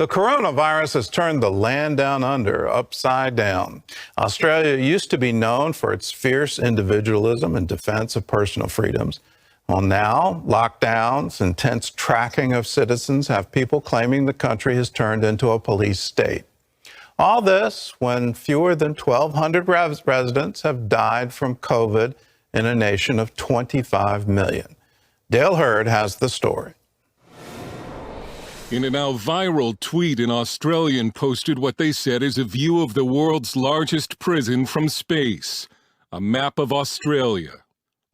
The coronavirus has turned the land down under upside down. Australia used to be known for its fierce individualism and defense of personal freedoms. Well, now, lockdowns, intense tracking of citizens have people claiming the country has turned into a police state. All this when fewer than 1,200 residents have died from COVID in a nation of 25 million. Dale Hurd has the story. In a now viral tweet, an Australian posted what they said is a view of the world's largest prison from space, a map of Australia.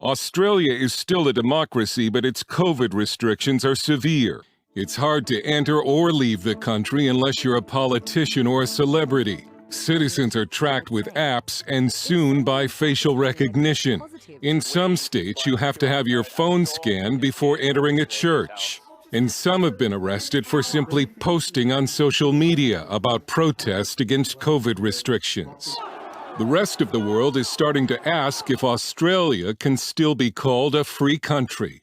Australia is still a democracy, but its COVID restrictions are severe. It's hard to enter or leave the country unless you're a politician or a celebrity. Citizens are tracked with apps and soon by facial recognition. In some states, you have to have your phone scanned before entering a church. And some have been arrested for simply posting on social media about protests against COVID restrictions. The rest of the world is starting to ask if Australia can still be called a free country.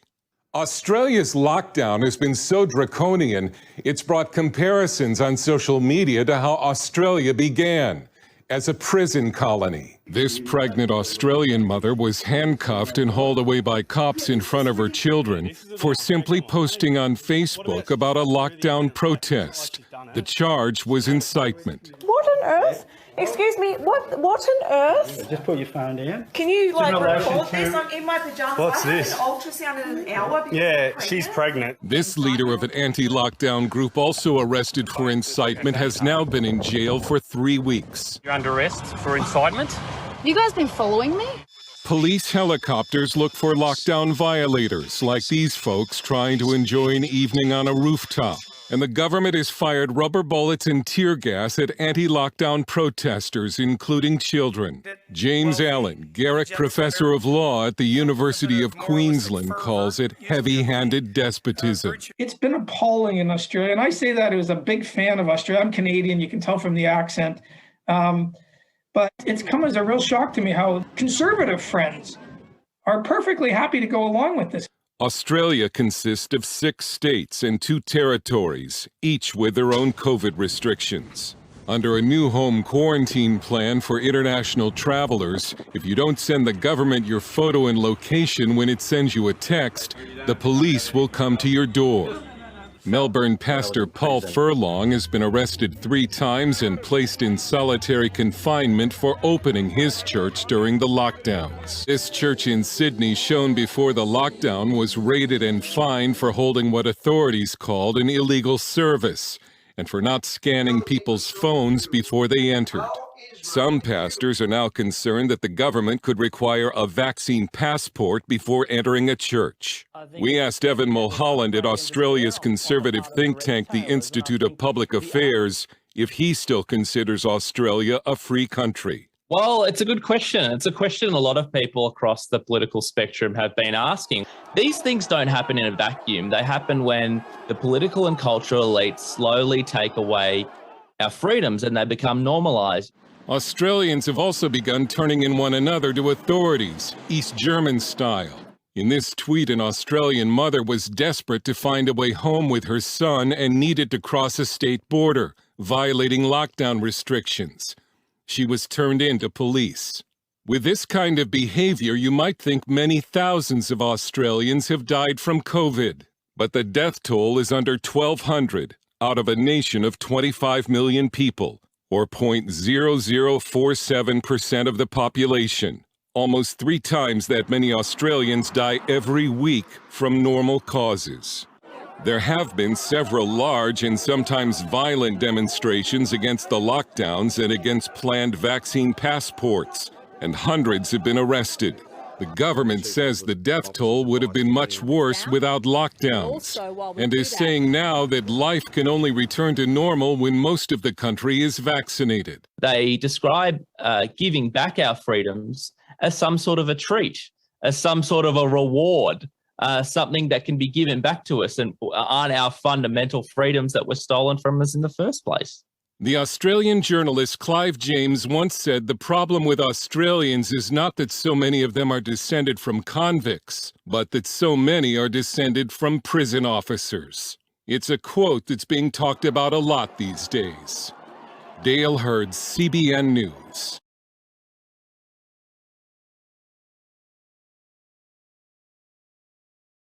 Australia's lockdown has been so draconian, it's brought comparisons on social media to how Australia began, as a prison colony. This pregnant Australian mother was handcuffed and hauled away by cops in front of her children for simply posting on Facebook about a lockdown protest. The charge was incitement. What on earth? Excuse me, what on earth? Just put your phone down. Can you record to- this? I'm in my pajamas. What's I have this? an ultrasound in an hour. because Yeah, I'm she's pregnant. pregnant. This leader of an anti-lockdown group, also arrested for incitement, has now been in jail for 3 weeks. You're under arrest for incitement. You guys been following me? Police helicopters look for lockdown violators, like these folks trying to enjoy an evening on a rooftop. And the government has fired rubber bullets and tear gas at anti-lockdown protesters, including children. James Allen, Garrick Professor of Law at the University of Queensland, calls it heavy-handed despotism. It's been appalling in Australia, and I say that as a big fan of Australia. I'm Canadian, you can tell from the accent. But it's come as a real shock to me how conservative friends are perfectly happy to go along with this. Australia consists of 6 states and 2 territories, each with their own COVID restrictions. Under a new home quarantine plan for international travelers, if you don't send the government your photo and location when it sends you a text, the police will come to your door. Melbourne pastor Paul Furlong has been arrested 3 times and placed in solitary confinement for opening his church during the lockdowns. This church in Sydney, shown before the lockdown, was raided and fined for holding what authorities called an illegal service and for not scanning people's phones before they entered. Some pastors are now concerned that the government could require a vaccine passport before entering a church. We asked Evan Mulholland at Australia's conservative think tank, the Institute of Public Affairs, if he still considers Australia a free country. Well, it's a good question. It's a question a lot of people across the political spectrum have been asking. These things don't happen in a vacuum. They happen when the political and cultural elites slowly take away our freedoms and they become normalized. Australians have also begun turning in one another to authorities, East German style. In this tweet, an Australian mother was desperate to find a way home with her son and needed to cross a state border, violating lockdown restrictions. She was turned in to police. With this kind of behavior, you might think many thousands of Australians have died from COVID. But the death toll is under 1,200 out of a nation of 25 million people, or 0.0047% of the population. Almost 3 times that many Australians die every week from normal causes. There have been several large and sometimes violent demonstrations against the lockdowns and against planned vaccine passports, and hundreds have been arrested. The government says the death toll would have been much worse without lockdowns, and is saying now that life can only return to normal when most of the country is vaccinated. They describe giving back our freedoms as some sort of a treat, as some sort of a reward, something that can be given back to us and aren't our fundamental freedoms that were stolen from us in the first place. The Australian journalist Clive James once said the problem with Australians is not that so many of them are descended from convicts, but that so many are descended from prison officers. It's a quote that's being talked about a lot these days. Dale Hurd, CBN News.